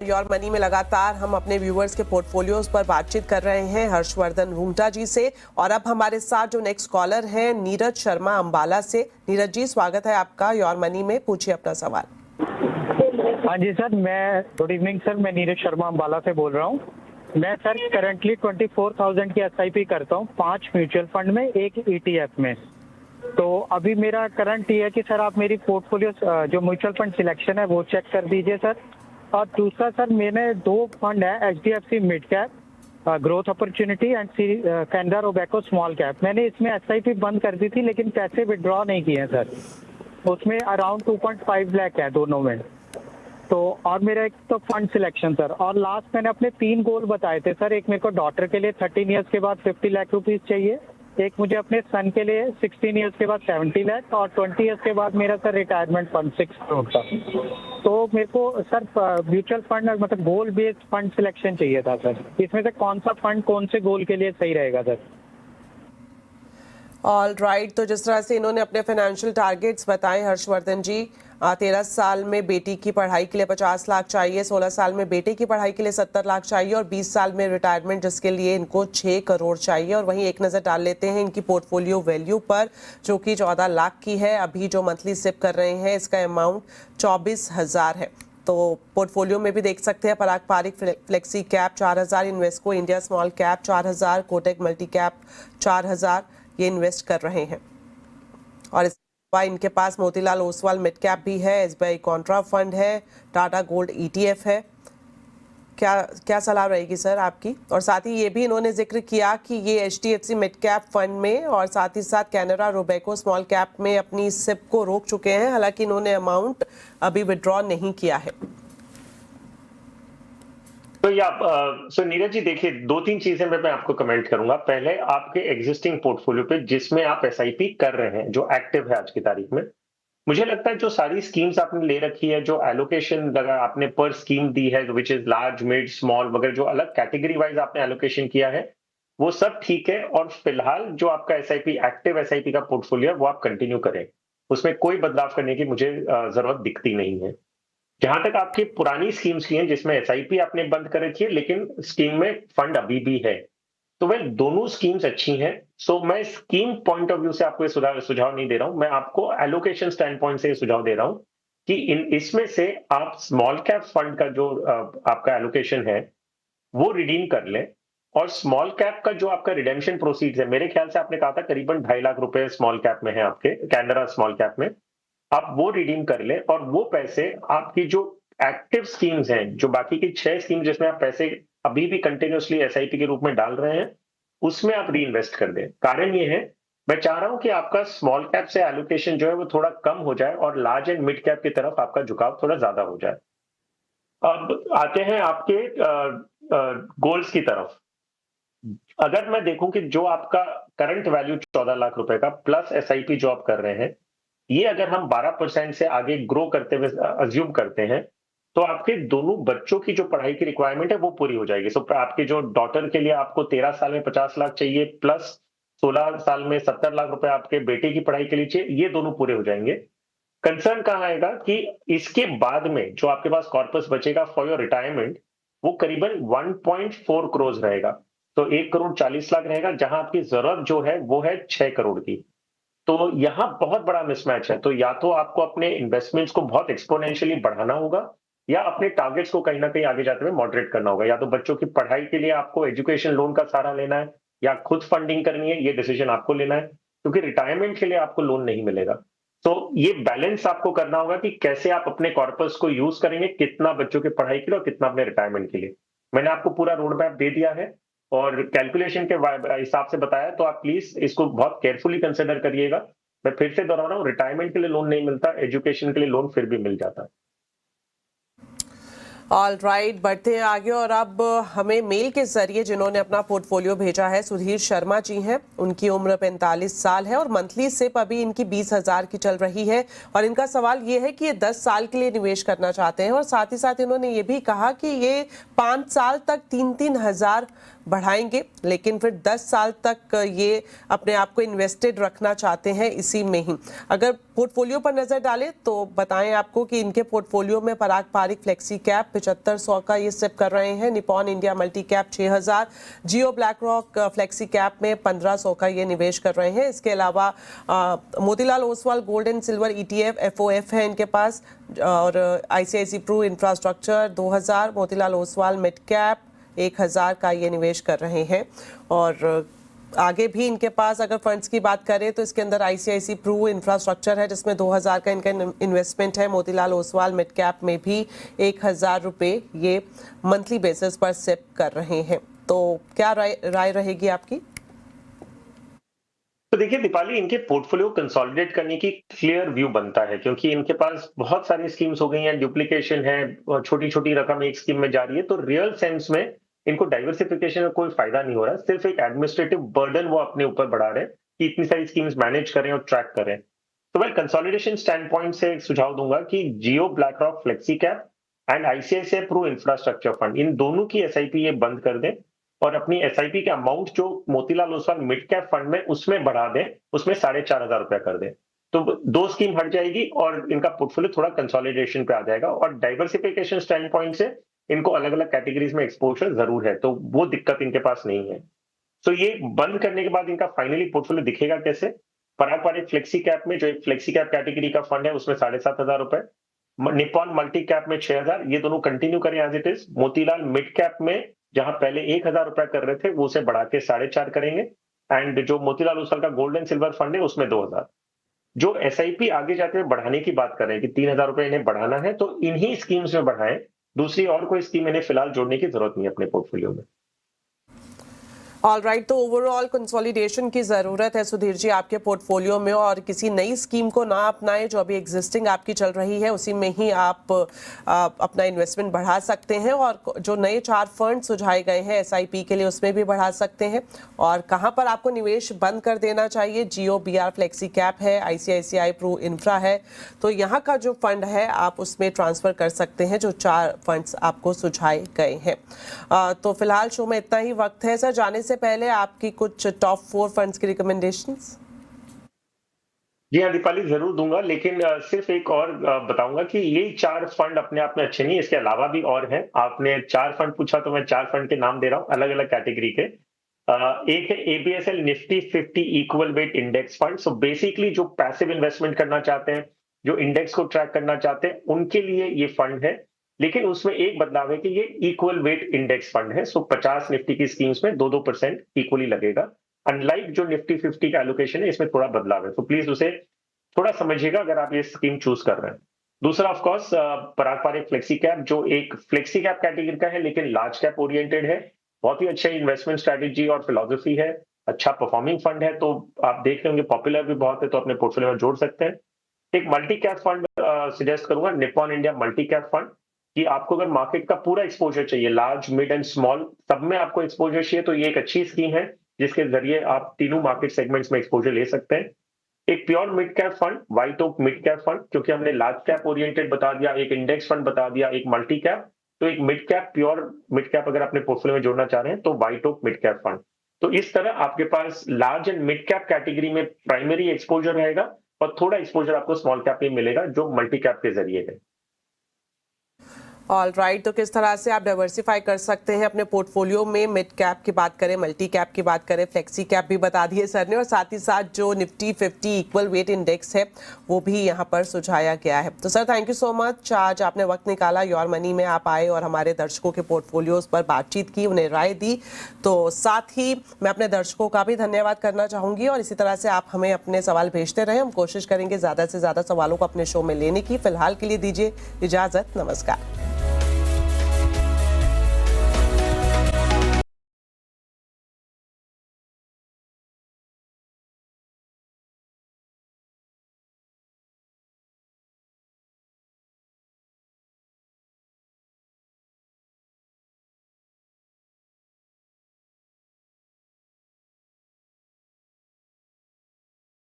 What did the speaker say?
Your money में लगातार हम अपने व्यूअर्स के पोर्टफोलियोज पर बातचीत कर रहे हैं हर्षवर्धन रूंगटा जी से। और अब हमारे साथ जो नेक्स्ट कॉलर हैं नीरज शर्मा अंबाला से। नीरज जी, स्वागत है आपका योर मनी में, पूछिए अपना सवाल। हाँ जी सर, मैं गुड इवनिंग सर, मैं नीरज शर्मा अंबाला से बोल रहा हूँ। मैं सर करंटली 24,000 की SIP करता हूँ 5 म्यूचुअल फंड में, एक ETF में। तो अभी मेरा करंट ये है कि सर आप मेरी पोर्टफोलियो जो म्यूचुअल फंड सिलेक्शन है वो चेक कर दीजिए सर। और दूसरा सर, मैंने 2 फंड है, HDFC mid cap growth opportunity and Canara Robeco small cap. मैंने इसमें SIP बंद कर दी थी लेकिन पैसे विड्रॉ नहीं किए हैं सर। उसमें अराउंड 2.5 लाख है दोनों में। तो और मेरा एक तो फंड सिलेक्शन सर, और लास्ट मैंने अपने 3 गोल बताए थे सर। एक मेरे को डॉटर के लिए 13 ईयर्स के बाद 50 लाख रुपीस चाहिए, एक मुझे अपने सन के लिए 16 ईयर्स के बाद 70 लाख, और 20 ईयर्स के बाद मेरा सर रिटायरमेंट फंड 6 करोड़ का। तो मेरे को सर म्यूचुअल फंड मतलब गोल बेस्ड फंड सिलेक्शन चाहिए था सर। इसमें से कौन सा फंड कौन से गोल के लिए सही रहेगा सर? ऑल राइट, तो जिस तरह से इन्होंने अपने फाइनेंशियल टारगेट्स बताए हर्षवर्धन जी, 13 साल में बेटी की पढ़ाई के लिए 50 लाख चाहिए, 16 साल में बेटे की पढ़ाई के लिए 70 लाख चाहिए, और 20 साल में रिटायरमेंट जिसके लिए इनको 6 करोड़ चाहिए। और वहीं एक नज़र डाल लेते हैं इनकी पोर्टफोलियो वैल्यू पर, जो कि 14 लाख की है। अभी जो मंथली सिप कर रहे हैं इसका अमाउंट 24,000 है। तो पोर्टफोलियो में भी देख सकते हैं Parag Parikh flexi cap 4,000, Invesco India small cap 4,000, Kotak multi cap 4,000 ये इन्वेस्ट कर रहे हैं। और इस इनके पास मोतीलाल ओसवाल मिड कैप भी है, SBI कॉन्ट्रा फंड है, टाटा गोल्ड ETF है। क्या सलाह रहेगी सर आपकी? और साथ ही ये भी इन्होंने जिक्र किया कि ये HDFC मिड कैप फंड में और साथ ही साथ कैनरा रोबेको स्मॉल कैप में अपनी सिप को रोक चुके हैं, हालांकि इन्होंने अमाउंट अभी विड्रॉ नहीं किया है। तो नीरज जी देखिए, 2-3 चीजें मैं आपको कमेंट करूंगा। पहले आपके एग्जिस्टिंग पोर्टफोलियो पे जिसमें आप SIP कर रहे हैं, जो एक्टिव है आज की तारीख में, मुझे लगता है जो सारी स्कीम्स आपने ले रखी है, जो एलोकेशन लगा आपने पर स्कीम दी है, which is large mid small वगैरह, जो अलग कैटेगरी वाइज आपने एलोकेशन किया है, वो सब ठीक है। और फिलहाल जो आपका SIP एक्टिव SIP का पोर्टफोलियो है वो आप कंटिन्यू करें, उसमें कोई बदलाव करने की मुझे जरूरत दिखती नहीं है। जहां तक आपकी पुरानी स्कीम्स की हैं जिसमें SIP आपने बंद कर रखी है लेकिन स्कीम में फंड अभी भी है, तो वह दोनों स्कीम्स अच्छी हैं। सो मैं स्कीम पॉइंट ऑफ व्यू से आपको सुझाव नहीं दे रहा हूं, मैं आपको एलोकेशन स्टैंड पॉइंट से सुझाव दे रहा हूं कि इसमें से आप स्मॉल कैप फंड का जो आपका एलोकेशन है वो रिडीम कर लें। और स्मॉल कैप का जो आपका रिडेम्पशन प्रोसीड्स है, मेरे ख्याल से आपने कहा था करीबन 2.5 लाख रुपए स्मॉल कैप में है आपके कैनरा स्मॉल कैप में, आप वो रिडीम कर ले। और वो पैसे आपकी जो एक्टिव स्कीम्स हैं, जो बाकी की 6 स्कीम जिसमें आप पैसे अभी भी कंटिन्यूअसली SIP के रूप में डाल रहे हैं, उसमें आप री इन्वेस्ट कर दें। कारण ये है, मैं चाह रहा हूं कि आपका स्मॉल कैप से एलोकेशन जो है वो थोड़ा कम हो जाए और लार्ज एंड मिड कैप की तरफ आपका झुकाव थोड़ा ज्यादा हो जाए। अब आते हैं आपके गोल्स की तरफ। अगर मैं देखूं कि जो आपका करंट वैल्यू 14 लाख रुपए का प्लस SIP जो आप कर रहे हैं, ये अगर हम 12% से आगे ग्रो करते हुए अज्यूम करते हैं, तो आपके दोनों बच्चों की जो पढ़ाई की रिक्वायरमेंट है वो पूरी हो जाएगी। सो आपके जो डॉटर के लिए आपको 13 साल में 50 लाख चाहिए, प्लस 16 साल में 70 लाख रुपए आपके बेटे की पढ़ाई के लिए चाहिए, ये दोनों पूरे हो जाएंगे। कंसर्न कहां आएगा कि इसके बाद में जो आपके पास कॉर्पस बचेगा फॉर योर रिटायरमेंट, वो करीबन 1.4 करोड़ रहेगा। तो 1 करोड़ 40 लाख रहेगा, जहां आपकी जरूरत जो है वो है 6 करोड़ की। तो यहां बहुत बड़ा मिसमैच है। तो या तो आपको अपने इन्वेस्टमेंट्स को बहुत एक्सपोनेंशियली बढ़ाना होगा, या अपने टारगेट्स को कहीं ना कहीं आगे जाते हुए मॉडरेट करना होगा। या तो बच्चों की पढ़ाई के लिए आपको एजुकेशन लोन का सहारा लेना है, या खुद फंडिंग करनी है, ये डिसीजन आपको लेना है, क्योंकि रिटायरमेंट के लिए आपको लोन नहीं मिलेगा। तो ये बैलेंस आपको करना होगा कि कैसे आप अपने कॉर्पस को यूज करेंगे, कितना बच्चों की पढ़ाई के लिए और कितना अपने रिटायरमेंट के लिए। मैंने आपको पूरा रोड मैप दे दिया है और कैलकुलेशन के हिसाब से बताया, तो आप प्लीज इसको बहुत केयरफुली कंसिडर करिएगा। मैं फिर से दोहरा रहा हूं, रिटायरमेंट के लिए लोन नहीं मिलता, एजुकेशन के लिए लोन फिर भी मिल जाता है। ऑल राइट, बढ़ते हैं आगे। और अब हमें मेल के जरिए जिन्होंने अपना पोर्टफोलियो भेजा है सुधीर शर्मा जी हैं। उनकी उम्र 45 साल है और मंथली सिप अभी इनकी 20,000 की चल रही है। और इनका सवाल ये है कि ये 10 साल के लिए निवेश करना चाहते हैं, और साथ ही साथ इन्होंने ये भी कहा कि ये 5 साल तक 3-3 हज़ार बढ़ाएंगे, लेकिन फिर 10 साल तक ये अपने आप को इन्वेस्टेड रखना चाहते हैं इसी में ही। अगर पोर्टफोलियो पर नजर डालें तो बताएं आपको कि इनके पोर्टफोलियो में पराग पारिक फ्लेक्सी कैप 7500 का ये सिप कर रहे हैं। निपॉन इंडिया मल्टी कैप 6000, जियो ब्लैक रॉक फ्लेक्सी कैप में 1500 का ये निवेश कर रहे हैं। इसके अलावा Motilal Oswal gold and silver ETF FOF है इनके पास, और ICICI Pru infrastructure 2000, Motilal Oswal mid cap 1000 का ये निवेश कर रहे हैं। और आगे भी इनके पास अगर फंड्स की बात करें तो इसके अंदर ICICI प्रू इंफ्रास्ट्रक्चर है जिसमें 2000 का इनका इन्वेस्टमेंट है। मोतीलाल ओसवाल मिड कैप में भी 1000 रुपये ये मंथली बेसिस पर सिप कर रहे हैं। तो क्या राय रहेगी आपकी? तो देखिए दीपाली, इनके पोर्टफोलियो कंसोलिडेट करने की क्लियर व्यू बनता है, क्योंकि इनके पास बहुत सारी स्कीम्स हो गई हैं, डुप्लीकेशन है, छोटी छोटी रकम एक स्कीम में जा रही है। तो रियल सेंस में इनको डाइवर्सिफिकेशन का कोई फायदा नहीं हो रहा, सिर्फ एक एडमिनिस्ट्रेटिव बर्डन वो अपने ऊपर बढ़ा रहे हैं कि इतनी सारी स्कीम्स मैनेज करें और ट्रैक करें। तो मैं कंसोलिडेशन स्टैंड पॉइंट से एक सुझाव दूंगा कि Jio BlackRock flexi cap and ICICI Pru infrastructure fund, इन दोनों की SIP ये बंद कर दें और अपनी SIP के अमाउंट जो Motilal Oswal mid cap fund में उसमें बढ़ा दें, उसमें 4500 रुपया कर दें। तो दो स्कीम हट जाएगी और इनका पोर्टफोलियो थोड़ा कंसोलिडेशन पे आ जाएगा। और डाइवर्सिफिकेशन स्टैंड पॉइंट से इनको अलग अलग कैटेगरीज में एक्सपोजर जरूर है, तो वो दिक्कत इनके पास नहीं है। तो ये बंद करने के बाद इनका फाइनली पोर्टफोलियो दिखेगा कैसे? पारंपरिक फ्लेक्सी कैप में, जो एक फ्लेक्सी कैप कैटेगरी का फंड है, उसमें 7500 रुपए, निपॉन मल्टी कैप में 6000, ये दोनों कंटिन्यू करें as it is. Motilal mid cap में जहां पहले 1000 रुपया कर रहे थे वो उसे बढ़ा के 4.5 करेंगे, एंड जो मोतीलाल ओसवाल का गोल्ड एंड सिल्वर फंड है उसमें 2000। जो SIP आगे जाते हुए बढ़ाने की बात कर रहे हैं कि 3000 रुपए इन्हें बढ़ाना है, तो इन्हीं स्कीम्स में बढ़ाएं, दूसरी और कोई स्कीम इन्हें फिलहाल जोड़ने की जरूरत नहीं है अपने पोर्टफोलियो में। ऑल राइट, तो ओवरऑल कंसोलिडेशन की ज़रूरत है सुधीर जी आपके पोर्टफोलियो में, और किसी नई स्कीम को ना अपनाएं, जो अभी एग्जिस्टिंग आपकी चल रही है उसी में ही आप अपना इन्वेस्टमेंट बढ़ा सकते हैं। और जो नए 4 फंड सुझाए गए हैं SIP के लिए उसमें भी बढ़ा सकते हैं। और कहां पर आपको निवेश बंद कर देना चाहिए? जियो BR फ्लेक्सी कैप है, ICICI प्रू इंफ्रा है, तो यहाँ का जो फंड है आप उसमें ट्रांसफ़र कर सकते हैं, जो 4 फंड्स आपको सुझाए गए हैं। तो फिलहाल शो में इतना ही वक्त है। सर, जाने से पहले आपकी कुछ टॉप 4 फंड्स की रिकमेंडेशंस? जी हाँ दीपाली, जरूर दूंगा, लेकिन सिर्फ एक और बताऊंगा कि ये 4 फंड अपने आप में अच्छे नहीं, इसके अलावा भी और हैं। आपने 4 फंड पूछा तो मैं 4 फंड के नाम दे रहा हूँ अलग अलग कैटेगरी के। एक है ABSL Nifty 50 equal weight index fund. So basically जो पैसिव इन्वेस्टमेंट करना चाहते हैं, जो इंडेक्स को ट्रैक करना चाहते हैं, उनके लिए ये फंड है। लेकिन उसमें एक बदलाव है कि ये इक्वल वेट इंडेक्स फंड है। सो 50 निफ्टी की स्कीम्स में 2-2% इक्वली लगेगा। अनलाइक जो निफ्टी 50 का एलोकेशन है, इसमें थोड़ा बदलाव है, तो प्लीज उसे थोड़ा समझिएगा अगर आप ये स्कीम चूज कर रहे हैं। दूसरा ऑफ कोर्स पारंपरिक फ्लेक्सी कैप, जो एक फ्लेक्सी कैप कैटेगरी का है लेकिन लार्ज कैप ओरिएंटेड है। बहुत ही अच्छा इन्वेस्टमेंट स्ट्रेटेजी और फिलोसफी है, अच्छा परफॉर्मिंग फंड है, तो आप देख रहे होंगे पॉपुलर भी बहुत है, तो अपने पोर्टफोलियो में जोड़ सकते हैं। एक मल्टी कैप फंड सजेस्ट करूंगा, Nippon India multi cap fund, कि आपको अगर मार्केट का पूरा एक्सपोजर चाहिए, लार्ज मिड एंड स्मॉल सब में आपको एक्सपोजर चाहिए, तो ये एक अच्छी स्कीम है जिसके जरिए आप तीनों मार्केट सेगमेंट्स में एक्सपोजर ले सकते हैं। एक pure mid cap fund, white okay mid cap fund, क्योंकि हमने लार्ज कैप ओरिएंटेड बता दिया, एक इंडेक्स फंड बता दिया, एक मल्टी कैप, तो एक mid cap, pure mid cap अगर अपने पोर्टफोलियो में जोड़ना चाह रहे हैं तो White okay mid cap fund. तो इस तरह आपके पास large and mid cap category में प्राइमरी एक्सपोजर रहेगा और थोड़ा एक्सपोजर आपको स्मॉल कैप में मिलेगा जो मल्टी कैप के जरिए है। ऑल राइट, तो किस तरह से आप डाइवर्सिफाई कर सकते हैं अपने पोर्टफोलियो में? मिड कैप की बात करें, मल्टी कैप की बात करें, फ्लेक्सी कैप भी बता दिए सर ने, और साथ ही साथ जो निफ्टी 50 इक्वल वेट इंडेक्स है वो भी यहाँ पर सुझाया गया है। तो sir thank you so much, आज आपने वक्त निकाला, योर मनी में आप आए और हमारे दर्शकों के पोर्टफोलियोज पर बातचीत की, उन्हें राय दी। तो साथ ही मैं अपने दर्शकों का भी धन्यवाद करना चाहूँगी, और इसी तरह से आप हमें अपने सवाल भेजते रहें, हम कोशिश करेंगे ज़्यादा से ज़्यादा सवालों को अपने शो में लेने की। फिलहाल के लिए दीजिए इजाज़त, नमस्कार।